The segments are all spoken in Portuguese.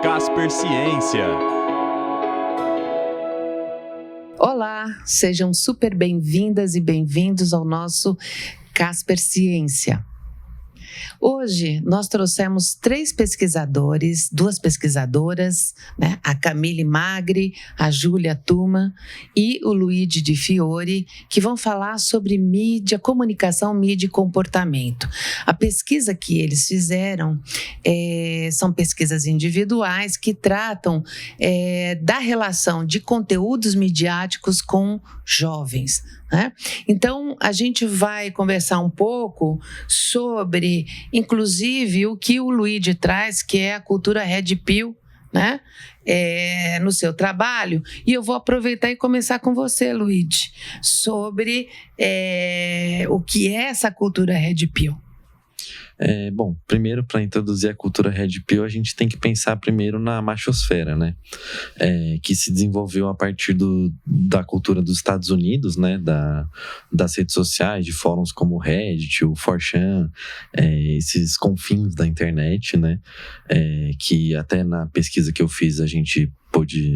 Casper Ciência. Olá, sejam super bem-vindas e bem-vindos ao nosso Casper Ciência. Hoje nós trouxemos 3 pesquisadores, 2 pesquisadoras, né? A Camille Magri, a Júlia Tuma e o Luigi Di Fiore, que vão falar sobre mídia, comunicação, mídia e comportamento. A pesquisa que eles fizeram são pesquisas individuais que tratam da relação de conteúdos midiáticos com jovens, né? Então, a gente vai conversar um pouco sobre, inclusive, o que o Luigi traz, que é a cultura Red Pill, né? No seu trabalho. E eu vou aproveitar e começar com você, Luigi, sobre o que é essa cultura Red Pill. Bom, primeiro, para introduzir a cultura Red Pill, a gente tem que pensar primeiro na machosfera, né? Que se desenvolveu a partir da cultura dos Estados Unidos, né? Das redes sociais, de fóruns como o Reddit, o 4chan, esses confins da internet, né? Que até na pesquisa que eu fiz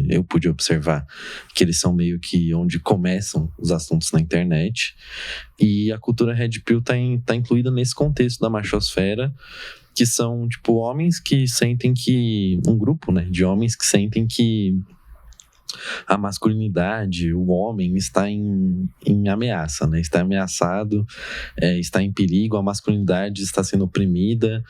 eu pude observar que eles são meio que onde começam os assuntos na internet. E a cultura Red Pill tá incluída nesse contexto da machosfera, que são, tipo, homens que sentem que... Um grupo, né, de homens que sentem que a masculinidade, o homem está em ameaça, né? Está ameaçado, está em perigo, a masculinidade está sendo oprimida,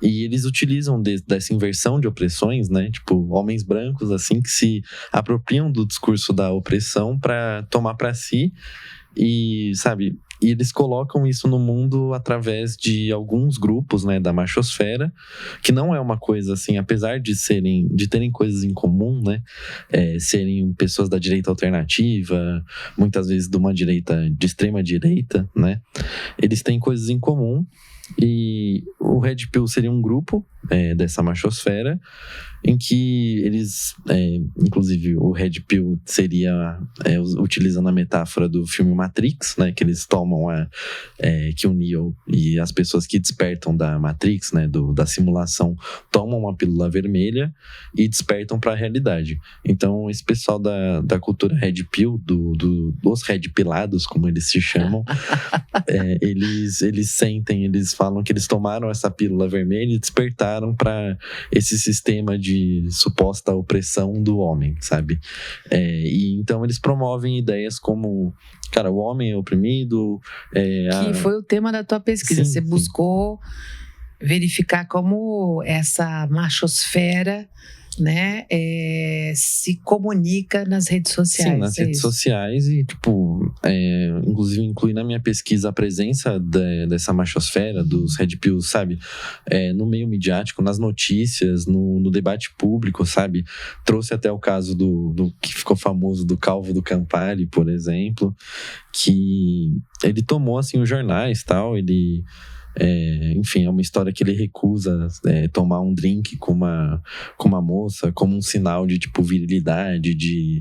e eles utilizam dessa inversão de opressões, né? Tipo, homens brancos, assim, que se apropriam do discurso da opressão para tomar para si, e, sabe... E eles colocam isso no mundo através de alguns grupos, né, da machosfera, que não é uma coisa assim, apesar de terem coisas em comum, né, serem pessoas da direita alternativa, muitas vezes de uma direita, de extrema direita, né, eles têm coisas em comum. E o Red Pill seria um grupo dessa machosfera, em que eles, inclusive o Red Pill seria, utilizando a metáfora do filme Matrix, né, que eles tomam que o Neo e as pessoas que despertam da Matrix, né, da simulação, tomam uma pílula vermelha e despertam para a realidade. Então esse pessoal da cultura Red Pill, dos Red Pilados, como eles se chamam, eles falam que eles tomaram essa pílula vermelha e despertaram para esse sistema de suposta opressão do homem, sabe? E então eles promovem ideias como, cara, o homem é oprimido... Que foi o tema da tua pesquisa. Sim, Você buscou verificar como essa machosfera, né, se comunica nas redes sociais. Sim, nas redes sociais, e tipo, inclusive inclui na minha pesquisa a presença dessa machosfera, dos Red Pills, sabe, no meio midiático, nas notícias, no debate público, sabe. Trouxe até o caso do que ficou famoso, do Calvo do Campari, por exemplo, que ele tomou assim os jornais e tal, enfim, é uma história que ele recusa tomar um drink com uma moça como um sinal de, tipo, virilidade, de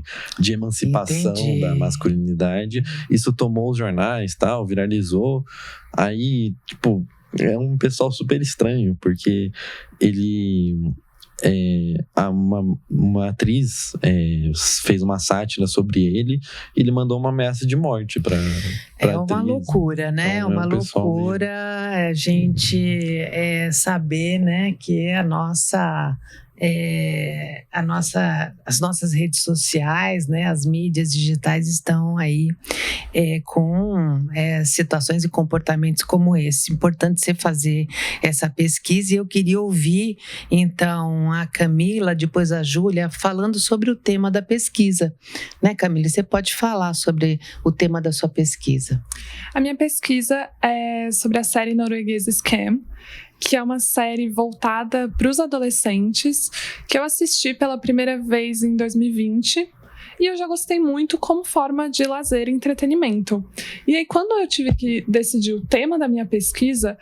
emancipação. Entendi. Da masculinidade. Isso tomou os jornais, tal, viralizou. Aí, tipo, é um pessoal super estranho, porque uma atriz fez uma sátira sobre ele e ele mandou uma ameaça de morte pra uma atriz. Loucura, né? Então, uma loucura a gente saber, né, que as nossas redes sociais, né, as mídias digitais estão aí com situações e comportamentos como esse. Importante você fazer essa pesquisa, e eu queria ouvir então a Camila, depois a Júlia, falando sobre o tema da pesquisa, né, Camila? Você pode falar sobre o tema da sua pesquisa? A minha pesquisa é sobre a série norueguesa Skam, que é uma série voltada para os adolescentes, que eu assisti pela primeira vez em 2020, e eu já gostei muito como forma de lazer e entretenimento. E aí, quando eu tive que decidir o tema da minha pesquisa,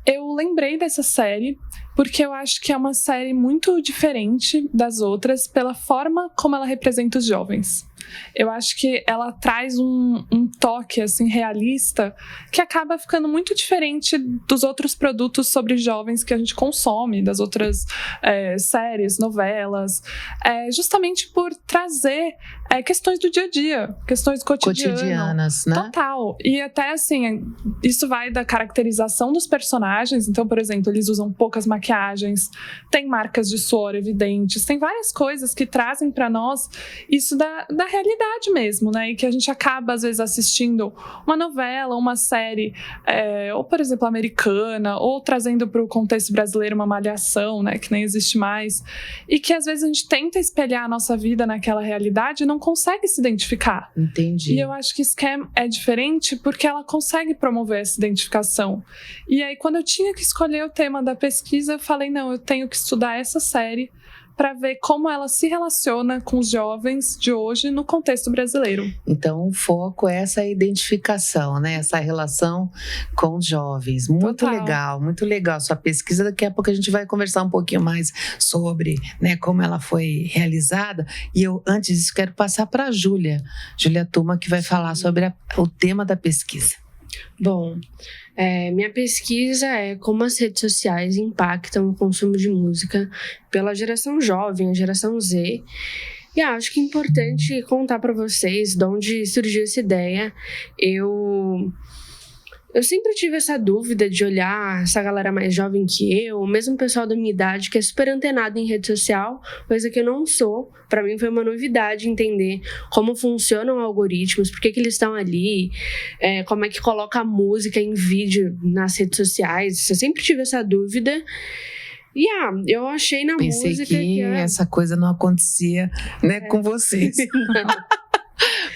eu lembrei dessa série, porque eu acho que é uma série muito diferente das outras pela forma como ela representa os jovens. Eu acho que ela traz um toque assim, realista que acaba ficando muito diferente dos outros produtos sobre jovens que a gente consome, das outras séries, novelas, justamente por trazer questões do dia a dia, questões cotidianas, né? Total. E até assim, isso vai da caracterização dos personagens. Então, por exemplo, eles usam poucas maquiagens, tem marcas de suor evidentes, tem várias coisas que trazem para nós isso da realidade mesmo, né? E que a gente acaba, às vezes, assistindo uma novela, uma série, ou, por exemplo, americana, ou trazendo para o contexto brasileiro uma malhação, né? Que nem existe mais. E que, às vezes, a gente tenta espelhar a nossa vida naquela realidade e não consegue se identificar. Entendi. E eu acho que Scam é diferente porque ela consegue promover essa identificação. E aí, quando eu tinha que escolher o tema da pesquisa, eu falei, não, eu tenho que estudar essa série para ver como ela se relaciona com os jovens de hoje no contexto brasileiro. Então, o foco é essa identificação, né? Essa relação com os jovens. Muito legal a sua pesquisa. Daqui a pouco a gente vai conversar um pouquinho mais sobre, né, como ela foi realizada. E eu, antes disso, quero passar para a Júlia Tuma, que vai falar sobre o tema da pesquisa. Bom, minha pesquisa é como as redes sociais impactam o consumo de música pela geração jovem, a geração Z. E acho que é importante contar para vocês de onde surgiu essa ideia. Eu sempre tive essa dúvida de olhar essa galera mais jovem que eu, mesmo o pessoal da minha idade, que é super antenado em rede social, coisa que eu não sou. Para mim foi uma novidade entender como funcionam algoritmos, por que eles estão ali, como é que coloca a música em vídeo nas redes sociais. Eu sempre tive essa dúvida. E eu achei na Pensei música que essa coisa não acontecia, né, com vocês.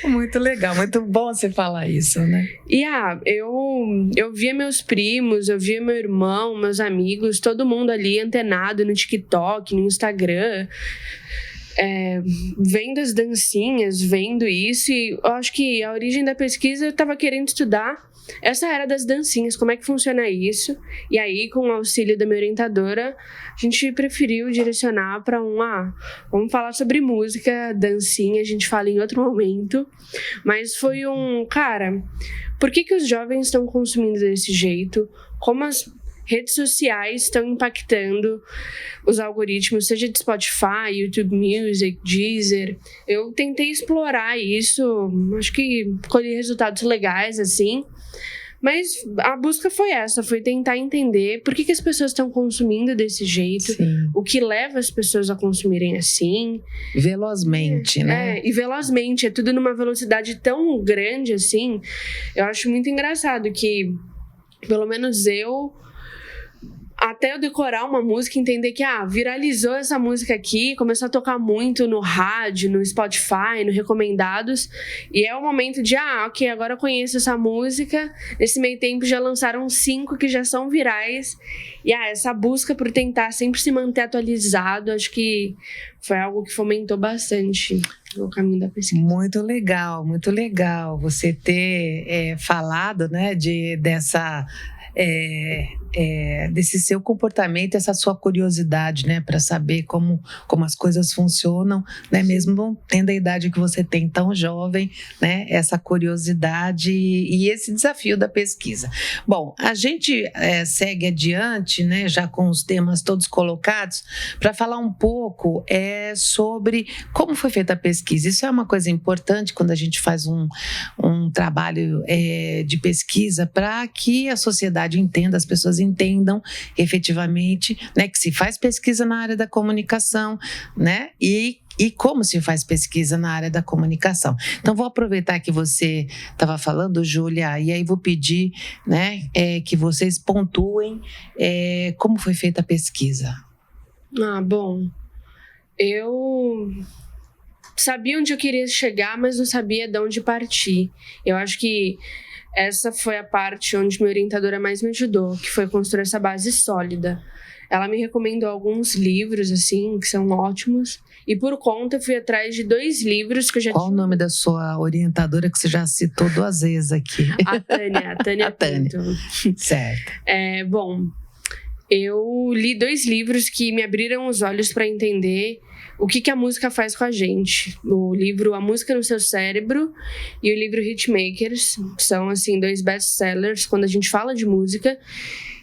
Muito legal, muito bom você falar isso, né? E eu via meus primos, eu via meu irmão, meus amigos, todo mundo ali antenado no TikTok, no Instagram, vendo as dancinhas, vendo isso. E eu acho que a origem da pesquisa eu estava querendo estudar essa era das dancinhas, como é que funciona isso. E aí, com o auxílio da minha orientadora, a gente preferiu direcionar para vamos falar sobre música, dancinha, a gente fala em outro momento. Mas foi por que os jovens estão consumindo desse jeito? Como as redes sociais estão impactando os algoritmos, seja de Spotify, YouTube Music, Deezer. Eu tentei explorar isso, acho que colhi resultados legais, assim. Mas a busca foi tentar entender por que as pessoas estão consumindo desse jeito, Sim. O que leva as pessoas a consumirem assim. Velozmente, né? E velozmente, é tudo numa velocidade tão grande assim. Eu acho muito engraçado que, pelo menos até eu decorar uma música, entender que viralizou essa música aqui, começou a tocar muito no rádio, no Spotify, no Recomendados, e é o momento de, ok, agora eu conheço essa música. Nesse meio tempo já lançaram 5 que já são virais, e essa busca por tentar sempre se manter atualizado, acho que foi algo que fomentou bastante o caminho da pesquisa. Muito legal você ter falado, né, desse seu comportamento, essa sua curiosidade, né, para saber como as coisas funcionam, né, mesmo tendo a idade que você tem, tão jovem, né, essa curiosidade e esse desafio da pesquisa. Bom, a gente segue adiante, né, já com os temas todos colocados, para falar um pouco sobre como foi feita a pesquisa. Isso é uma coisa importante quando a gente faz um trabalho de pesquisa, para que a sociedade entenda, as pessoas entendam efetivamente, né, que se faz pesquisa na área da comunicação, né, e como se faz pesquisa na área da comunicação. Então, vou aproveitar que você estava falando, Júlia, e aí vou pedir, né, que vocês pontuem como foi feita a pesquisa. Bom, eu sabia onde eu queria chegar, mas não sabia de onde partir. Eu acho que essa foi a parte onde minha orientadora mais me ajudou, que foi construir essa base sólida. Ela me recomendou alguns livros, assim, que são ótimos. E por conta, eu fui atrás de 2 livros que eu já Qual o nome da sua orientadora, que você já citou 2 vezes aqui? A Tânia. A Tânia. Certo. Bom, eu li 2 livros que me abriram os olhos para entender o que a música faz com a gente. O livro A Música no Seu Cérebro e o livro Hitmakers. São, assim, 2 best-sellers quando a gente fala de música.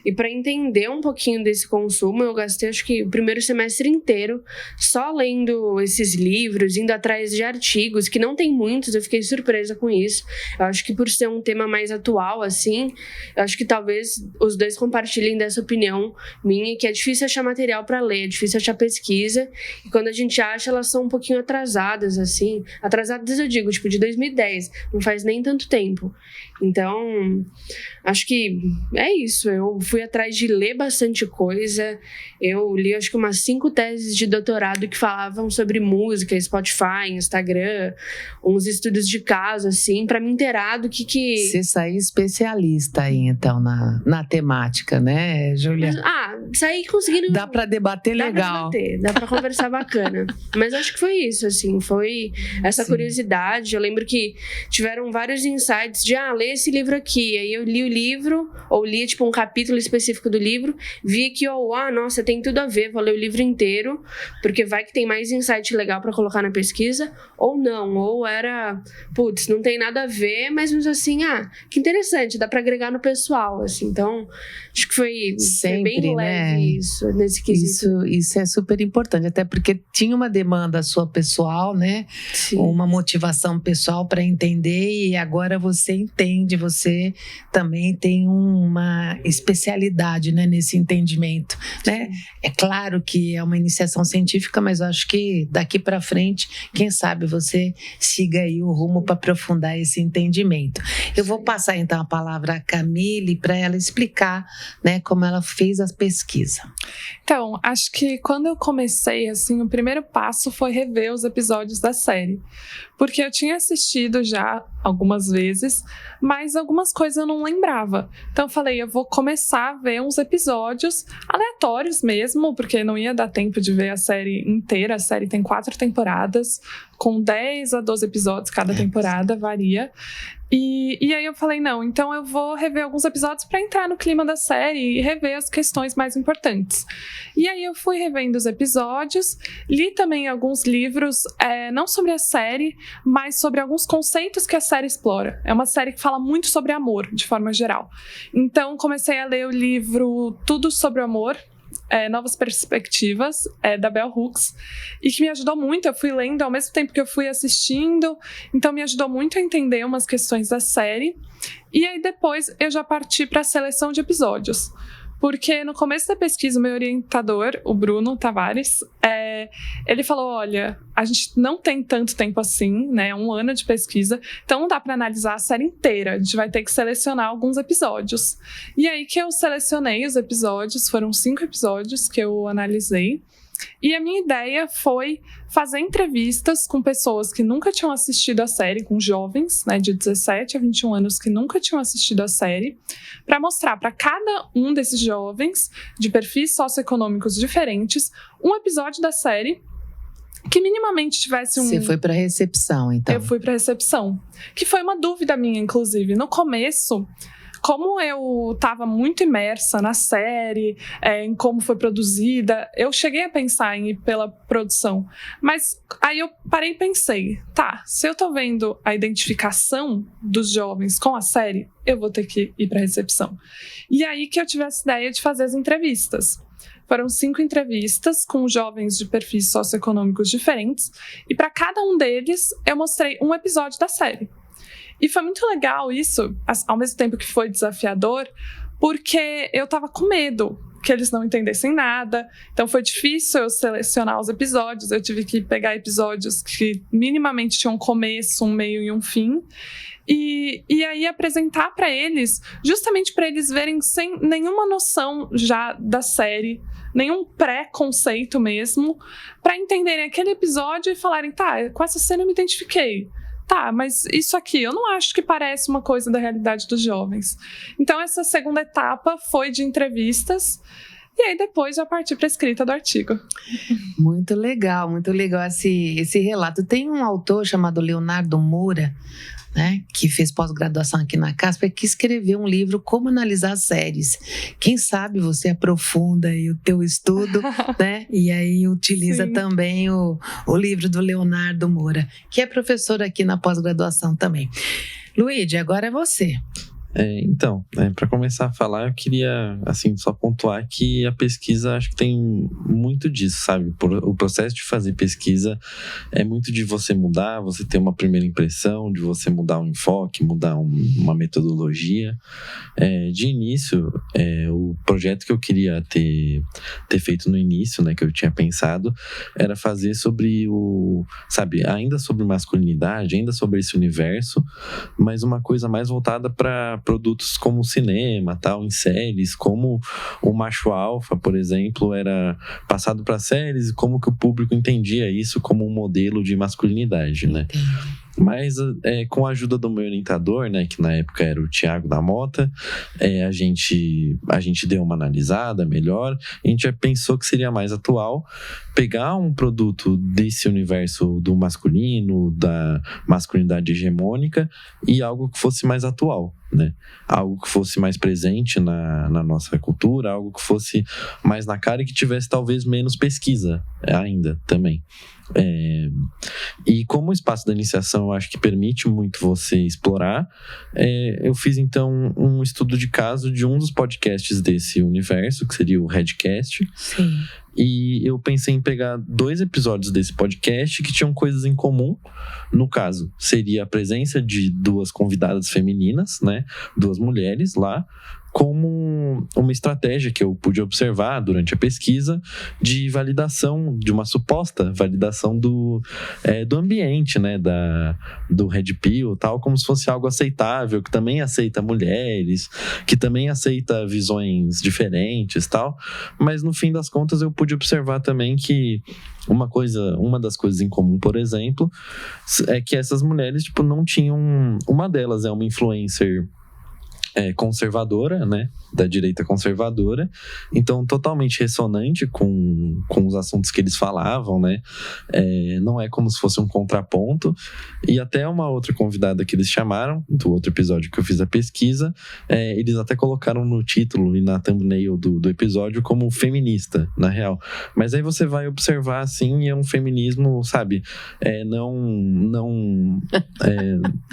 E para entender um pouquinho desse consumo, eu gastei, acho que, o primeiro semestre inteiro só lendo esses livros, indo atrás de artigos, que não tem muitos, eu fiquei surpresa com isso. Eu acho que por ser um tema mais atual, assim, eu acho que talvez os 2 compartilhem dessa opinião minha, que é difícil achar material para ler, é difícil achar pesquisa, e quando a gente acha, elas são um pouquinho atrasadas, assim. Atrasadas, eu digo, tipo, de 2010, não faz nem tanto tempo. Então, acho que é isso. Eu fui atrás de ler bastante coisa. Eu li, acho que umas 5 teses de doutorado que falavam sobre música, Spotify, Instagram, uns estudos de caso, assim, para me inteirar do que... Você saiu especialista aí, então, na temática, né, Júlia? Saí conseguindo... Dá para debater legal. Dá para conversar bacana. Mas acho que foi isso, assim, foi essa curiosidade. Eu lembro que tiveram vários insights de, lê esse livro aqui. Aí eu li o livro, ou li, tipo, um capítulo específico do livro, vi que, nossa, tem tudo a ver, vou ler o livro inteiro, porque vai que tem mais insight legal pra colocar na pesquisa, ou não, ou era, putz, não tem nada a ver, mas assim, que interessante, dá pra agregar no pessoal, assim. Então, acho que foi sempre, bem leve isso, nesse quesito. Isso é super importante, até porque tinha uma demanda sua pessoal, né? Sim. Uma motivação pessoal para entender, e agora você entende, você também tem uma especialidade, né, nesse entendimento, né? É claro que é uma iniciação científica, mas eu acho que daqui para frente, quem sabe você siga aí o rumo para aprofundar esse entendimento. Eu vou passar então a palavra à Camille para ela explicar, né, como ela fez a pesquisa. Então, acho que quando eu comecei, assim, o primeiro passo foi rever os episódios da série, porque eu tinha assistido já algumas vezes, mas algumas coisas eu não lembrava. Então eu falei, eu vou começar a ver uns episódios aleatórios mesmo, porque não ia dar tempo de ver a série inteira. A série tem 4 temporadas, com 10 a 12 episódios cada temporada, varia. E aí eu falei, não, então eu vou rever alguns episódios para entrar no clima da série e rever as questões mais importantes. E aí eu fui revendo os episódios, li também alguns livros, não sobre a série, mas sobre alguns conceitos que a série explora. É uma série que fala muito sobre amor, de forma geral. Então comecei a ler o livro Tudo sobre o Amor, Novas Perspectivas, da Bell Hooks, e que me ajudou muito. Eu fui lendo ao mesmo tempo que eu fui assistindo, então me ajudou muito a entender umas questões da série. E aí depois eu já parti para a seleção de episódios, porque no começo da pesquisa o meu orientador, o Bruno Tavares, ele falou, olha, a gente não tem tanto tempo assim, né, 1 ano de pesquisa, então não dá para analisar a série inteira, a gente vai ter que selecionar alguns episódios. E aí que eu selecionei os episódios, foram 5 episódios que eu analisei, e a minha ideia foi fazer entrevistas com pessoas que nunca tinham assistido a série, com jovens, né, de 17 a 21 anos que nunca tinham assistido a série, para mostrar para cada um desses jovens, de perfis socioeconômicos diferentes, um episódio da série que minimamente tivesse um... Você foi para recepção, então? Eu fui para recepção, que foi uma dúvida minha, inclusive. No começo, como eu estava muito imersa na série, em como foi produzida, eu cheguei a pensar em ir pela produção. Mas aí eu parei e pensei, se eu tô vendo a identificação dos jovens com a série, eu vou ter que ir para recepção. E aí que eu tive essa ideia de fazer as entrevistas. Foram 5 entrevistas com jovens de perfis socioeconômicos diferentes, e para cada um deles eu mostrei um episódio da série. E foi muito legal isso, ao mesmo tempo que foi desafiador, porque eu tava com medo que eles não entendessem nada. Então foi difícil eu selecionar os episódios, eu tive que pegar episódios que minimamente tinham um começo, um meio e um fim. E aí apresentar para eles, justamente para eles verem sem nenhuma noção já da série, nenhum pré-conceito mesmo, para entenderem aquele episódio e falarem, com essa cena eu me identifiquei. Mas isso aqui eu não acho que parece uma coisa da realidade dos jovens. Então essa segunda etapa foi de entrevistas, e aí depois já parti para a escrita do artigo. Muito legal esse relato. Tem um autor chamado Leonardo Moura, né, que fez pós-graduação aqui na Casper, que escreveu um livro Como Analisar Séries. Quem sabe você aprofunda aí o teu estudo, né, e aí utiliza Sim. também o livro do Leonardo Moura, que é professor aqui na pós-graduação também. Luíde, agora é você. Então, para começar a falar, eu queria, assim, só pontuar que a pesquisa, acho que tem muito disso, sabe? O processo de fazer pesquisa é muito de você mudar, você ter uma primeira impressão, de você mudar um enfoque, mudar uma metodologia. De início, o projeto que eu queria ter feito no início, né, que eu tinha pensado, era fazer sobre ainda sobre masculinidade, ainda sobre esse universo, mas uma coisa mais voltada para produtos como cinema, tal, em séries, como o macho alfa, por exemplo, era passado para séries e como que o público entendia isso como um modelo de masculinidade, né? Mas com a ajuda do meu orientador, né, que na época era o Thiago da Mota, a gente deu uma analisada melhor, a gente já pensou que seria mais atual pegar um produto desse universo do masculino, da masculinidade hegemônica, e algo que fosse mais atual, né? Algo que fosse mais presente na nossa cultura, algo que fosse mais na cara e que tivesse talvez menos pesquisa ainda também. E como o espaço da iniciação eu acho que permite muito você explorar, eu fiz então um estudo de caso de um dos podcasts desse universo, que seria o Redcast. Sim. E eu pensei em pegar 2 episódios desse podcast que tinham coisas em comum. No caso, seria a presença de 2 convidadas femininas, né? 2 mulheres lá, como uma estratégia que eu pude observar durante a pesquisa de validação, de uma suposta validação do ambiente, né, do Red Pill, tal, como se fosse algo aceitável, que também aceita mulheres, que também aceita visões diferentes, tal, mas no fim das contas eu pude observar também que uma das coisas em comum, por exemplo, é que essas mulheres, tipo, não tinham, uma delas é uma influencer conservadora, né, da direita conservadora, então totalmente ressonante com os assuntos que eles falavam, né, não é como se fosse um contraponto. E até uma outra convidada que eles chamaram, do outro episódio que eu fiz a pesquisa, eles até colocaram no título e na thumbnail do episódio como feminista, na real, mas aí você vai observar, assim, é um feminismo, sabe,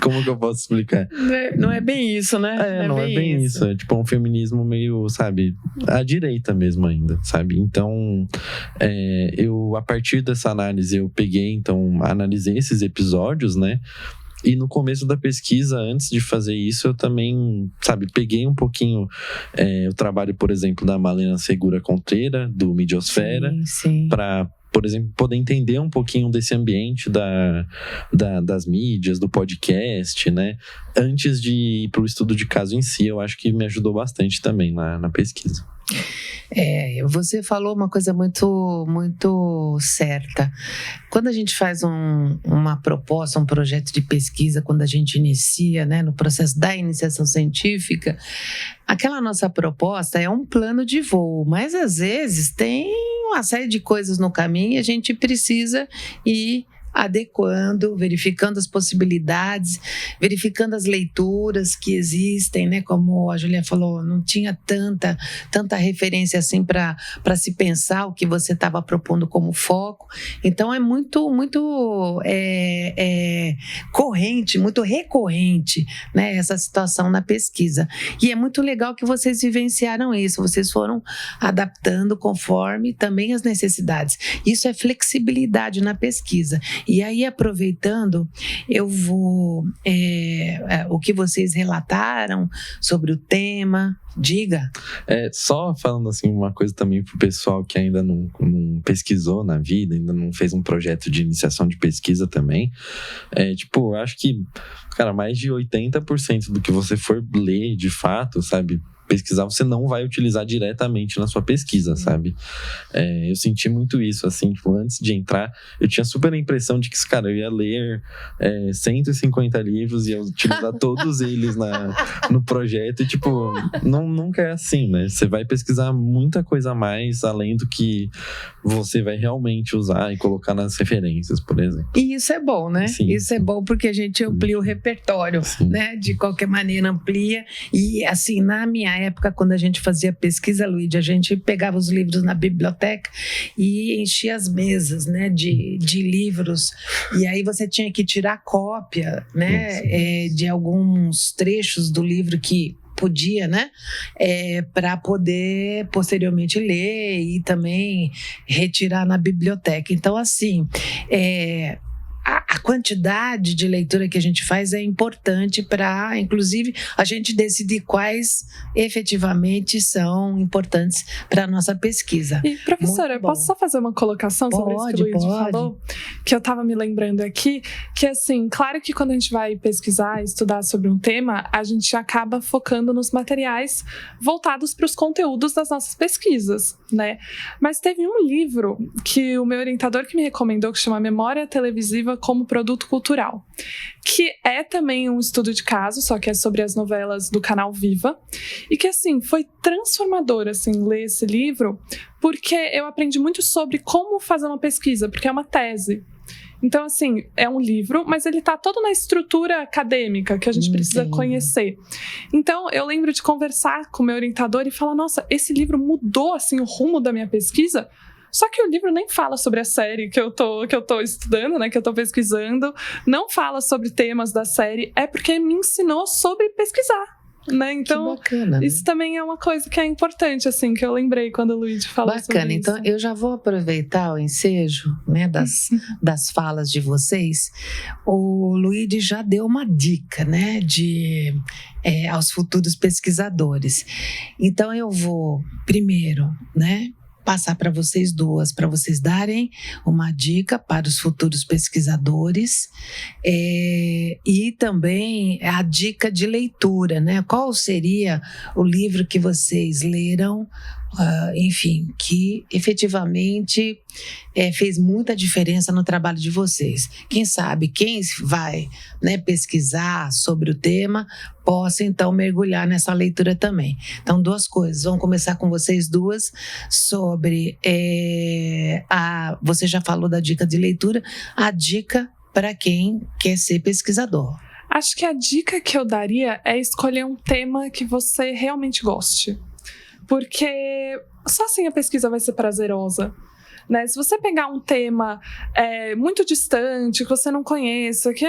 como que eu posso explicar? Não é bem isso, né? Não é bem isso. É tipo um feminismo meio, sabe, à direita mesmo ainda, sabe? Então, eu, a partir dessa análise, eu peguei, então, analisei esses episódios, né? E no começo da pesquisa, antes de fazer isso, eu também, sabe, peguei um pouquinho o trabalho, por exemplo, da Malena Segura Contreira, do Midiosfera, para, por exemplo, poder entender um pouquinho desse ambiente das mídias, do podcast, né? Antes de ir para o estudo de caso em si, eu acho que me ajudou bastante também na pesquisa. Você falou uma coisa muito, muito certa. Quando a gente faz uma proposta, um projeto de pesquisa, quando a gente inicia, né, no processo da iniciação científica, aquela nossa proposta é um plano de voo, mas às vezes tem uma série de coisas no caminho e a gente precisa ir adequando, verificando as possibilidades, verificando as leituras que existem, né? Como a Julia falou, não tinha tanta referência assim para se pensar o que você estava propondo como foco. Então é muito corrente, muito recorrente, né, essa situação na pesquisa. E é muito legal que vocês vivenciaram isso, vocês foram adaptando conforme também as necessidades. Isso é flexibilidade na pesquisa. E aí, aproveitando, eu vou... o que vocês relataram sobre o tema, diga. Só falando assim uma coisa também pro pessoal que ainda não pesquisou na vida, ainda não fez um projeto de iniciação de pesquisa também. Eu acho que, cara, mais de 80% do que você for ler, de fato, sabe, pesquisar, você não vai utilizar diretamente na sua pesquisa, sabe? Eu senti muito isso, assim, tipo, antes de entrar, eu tinha super a impressão de que, cara, eu ia ler 150 livros e ia utilizar todos eles no projeto, e, tipo, nunca é assim, né? Você vai pesquisar muita coisa a mais, além do que você vai realmente usar e colocar nas referências, por exemplo. E isso é bom, né? Sim, isso é bom porque a gente amplia o repertório, né? De qualquer maneira amplia. E assim, na minha época, quando a gente fazia pesquisa, Luíde, a gente pegava os livros na biblioteca e enchia as mesas, né? De livros. E aí você tinha que tirar cópia, né? De alguns trechos do livro que podia, né, para poder posteriormente ler e também retirar na biblioteca. Então, assim, a quantidade de leitura que a gente faz é importante para, inclusive, a gente decidir quais efetivamente são importantes para a nossa pesquisa. E, professora, eu posso só fazer uma colocação sobre isso que o Luíde falou? Que eu estava me lembrando aqui, que assim, claro que quando a gente vai pesquisar, estudar sobre um tema, a gente acaba focando nos materiais voltados para os conteúdos das nossas pesquisas, né? Mas teve um livro que o meu orientador que me recomendou, que chama Memória Televisiva como Produto Cultural, que é também um estudo de caso, só que é sobre as novelas do canal Viva, e que assim, foi transformador assim, ler esse livro, porque eu aprendi muito sobre como fazer uma pesquisa, porque é uma tese. Então, assim, é um livro, mas ele está todo na estrutura acadêmica que a gente precisa conhecer. Então, eu lembro de conversar com o meu orientador e falar, nossa, esse livro mudou assim, o rumo da minha pesquisa. Só que o livro nem fala sobre a série que eu tô estudando, né, que eu tô pesquisando, não fala sobre temas da série, é porque me ensinou sobre pesquisar, né? Então, bacana, isso também é uma coisa que é importante, assim, que eu lembrei quando o Luíde falou sobre isso. Bacana, então eu já vou aproveitar o ensejo, né, das falas de vocês. O Luíde já deu uma dica, né, aos futuros pesquisadores. Então eu vou primeiro, né, passar para vocês duas, para vocês darem uma dica para os futuros pesquisadores e também a dica de leitura, né? Qual seria o livro que vocês leram, enfim, que efetivamente fez muita diferença no trabalho de vocês. Quem sabe, quem vai, né, pesquisar sobre o tema, possa então mergulhar nessa leitura também. Então, duas coisas. Vamos começar com vocês duas sobre você já falou da dica de leitura, a dica para quem quer ser pesquisador. Acho que a dica que eu daria é escolher um tema que você realmente goste. Porque só assim a pesquisa vai ser prazerosa, né? Se você pegar um tema muito distante, que você não conheça, que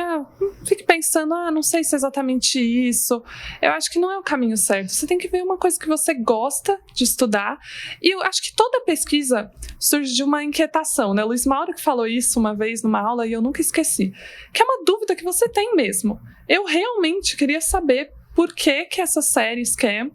fique pensando, não sei se é exatamente isso, eu acho que não é o caminho certo. Você tem que ver uma coisa que você gosta de estudar, e eu acho que toda pesquisa surge de uma inquietação, né? Luiz Mauro que falou isso uma vez numa aula e eu nunca esqueci, que é uma dúvida que você tem mesmo. Eu realmente queria saber por que essa série Scam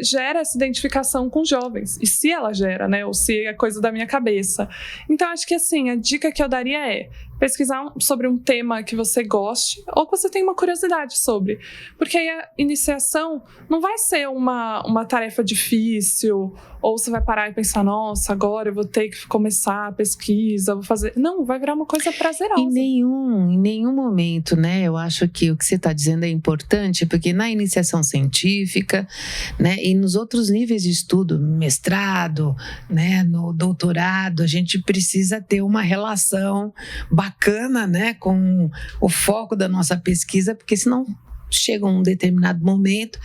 gera essa identificação com jovens. E se ela gera, né? Ou se é coisa da minha cabeça. Então, acho que assim, a dica que eu daria é pesquisar sobre um tema que você goste ou que você tenha uma curiosidade sobre. Porque aí a iniciação não vai ser uma tarefa difícil, ou você vai parar e pensar, nossa, agora eu vou ter que começar a pesquisa, vou fazer... Não, vai virar uma coisa prazerosa. Em nenhum momento, né? Eu acho que o que você está dizendo é importante, porque na iniciação científica, né, e nos outros níveis de estudo, no mestrado, né, no doutorado, a gente precisa ter uma relação bacana, né, com o foco da nossa pesquisa, porque senão chega um determinado momento,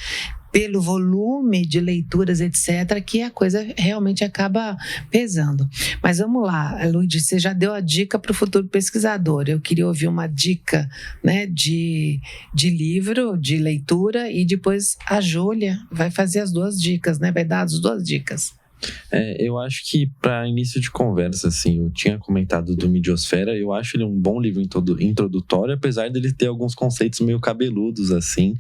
pelo volume de leituras, etc., que a coisa realmente acaba pesando. Mas vamos lá, Luíde, você já deu a dica para o futuro pesquisador. Eu queria ouvir uma dica, né, de livro, de leitura, e depois a Júlia vai fazer as duas dicas, né, vai dar as duas dicas. Eu acho que para início de conversa, assim, eu tinha comentado do Midiosfera, eu acho ele um bom livro introdutório, apesar dele ter alguns conceitos meio cabeludos, assim.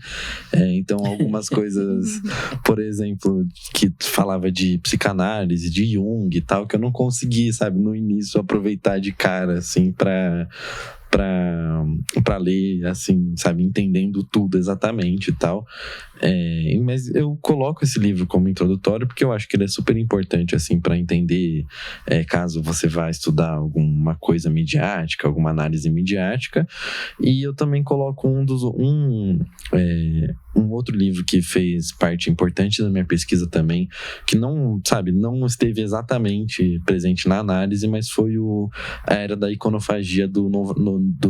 Então, algumas coisas, por exemplo, que falava de psicanálise, de Jung e tal, que eu não consegui, sabe, no início aproveitar de cara, assim, para para ler, assim, sabe, entendendo tudo exatamente e tal. Mas eu coloco esse livro como introdutório porque eu acho que ele é super importante, assim, para entender, caso você vá estudar alguma coisa midiática, alguma análise midiática. E eu também coloco um outro livro que fez parte importante da minha pesquisa também, que não esteve exatamente presente na análise, mas foi a Era da Iconofagia do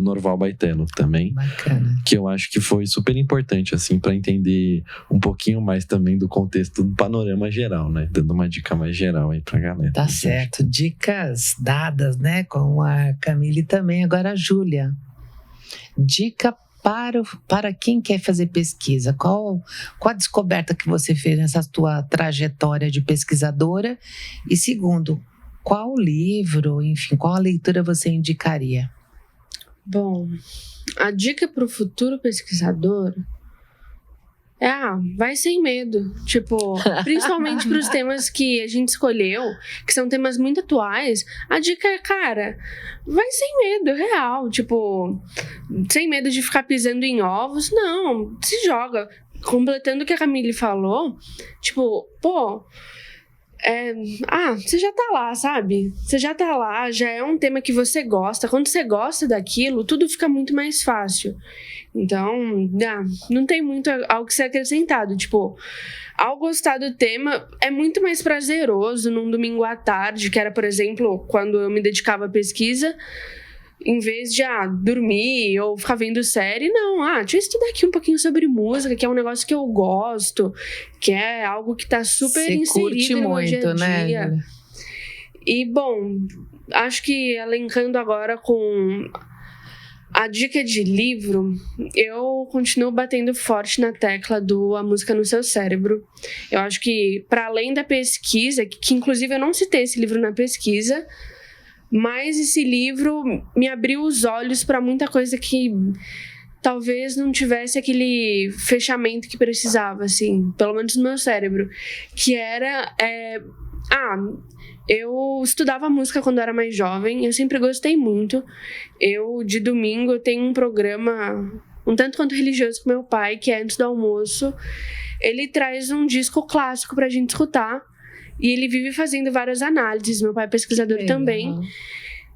Norval Baitello também. Bacana. Que eu acho que foi super importante, assim, para entender um pouquinho mais também do contexto do panorama geral, né? Dando uma dica mais geral aí pra galera. Tá certo. Dicas dadas, né? Com a Camille também. Agora a Júlia. Dica para quem quer fazer pesquisa. Qual a descoberta que você fez nessa tua trajetória de pesquisadora? E segundo, qual livro, enfim, qual a leitura você indicaria? Bom, a dica para o futuro pesquisador vai sem medo. Tipo, principalmente para os temas que a gente escolheu, que são temas muito atuais, a dica é, cara, vai sem medo, real. Tipo, sem medo de ficar pisando em ovos. Não, se joga. Completando o que a Camille falou, tipo, você já tá lá, sabe? Você já tá lá, já é um tema que você gosta. Quando você gosta daquilo, tudo fica muito mais fácil. Então, não tem muito algo que ser acrescentado. Tipo, ao gostar do tema, é muito mais prazeroso num domingo à tarde, que era, por exemplo, quando eu me dedicava à pesquisa, em vez de dormir ou ficar vendo série, não, deixa eu estudar aqui um pouquinho sobre música, que é um negócio que eu gosto, que é algo que tá super inserido no meu dia a dia. Né? E, bom, acho que elencando agora com a dica de livro, eu continuo batendo forte na tecla do A Música no Seu Cérebro. Eu acho que, para além da pesquisa, que inclusive eu não citei esse livro na pesquisa, mas esse livro me abriu os olhos para muita coisa que talvez não tivesse aquele fechamento que precisava, assim, pelo menos no meu cérebro, que era... eu estudava música quando eu era mais jovem, eu sempre gostei muito. De domingo, eu tenho um programa um tanto quanto religioso com meu pai, que é antes do almoço. Ele traz um disco clássico pra gente escutar. E ele vive fazendo várias análises. Meu pai é pesquisador também.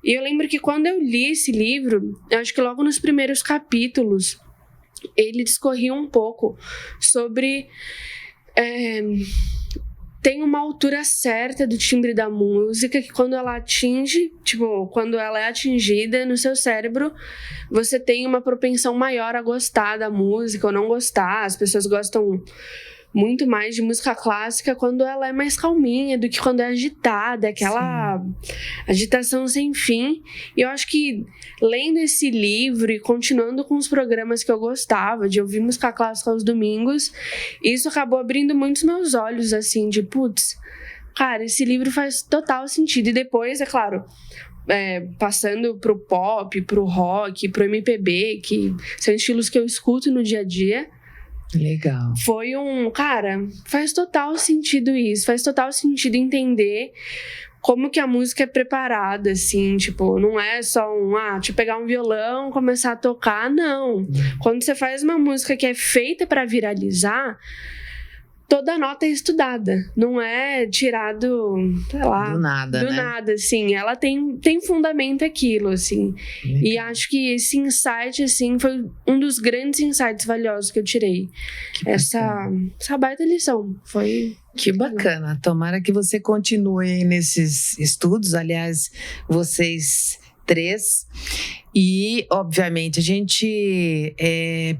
E eu lembro que quando eu li esse livro, eu acho que logo nos primeiros capítulos, ele discorria um pouco sobre... tem uma altura certa do timbre da música que quando ela atinge, quando ela é atingida no seu cérebro, você tem uma propensão maior a gostar da música ou não gostar. As pessoas gostam muito mais de música clássica quando ela é mais calminha do que quando é agitada, aquela agitação sem fim. E eu acho que lendo esse livro e continuando com os programas que eu gostava de ouvir música clássica aos domingos, isso acabou abrindo muitos meus olhos, assim, de putz, cara, esse livro faz total sentido. E depois, é claro, passando pro pop, pro rock, pro MPB, que são estilos que eu escuto no dia a dia. Legal. Foi cara, faz total sentido isso, faz total sentido entender como que a música é preparada, assim, não é só deixa eu pegar um violão, começar a tocar, não. Quando você faz uma música que é feita para viralizar, toda nota é estudada, não é tirado, sei lá, do nada, assim, ela tem fundamento aquilo, assim. Legal. E acho que esse insight, assim, foi um dos grandes insights valiosos que eu tirei. Essa baita lição, foi... Que bacana, tomara que você continue nesses estudos, aliás, vocês 3. E, obviamente, a gente,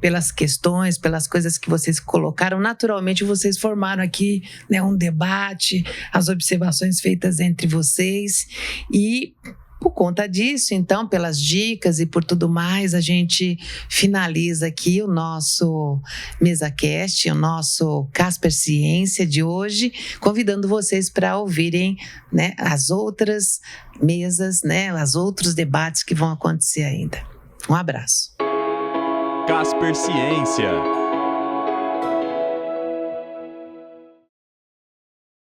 pelas questões, pelas coisas que vocês colocaram, naturalmente vocês formaram aqui, né, um debate, as observações feitas entre vocês. E, por conta disso, então, pelas dicas e por tudo mais, a gente finaliza aqui o nosso MesaCast, o nosso Casper Ciência de hoje, convidando vocês para ouvirem, né, as outras mesas, né, os outros debates que vão acontecer ainda. Um abraço. Casper Ciência.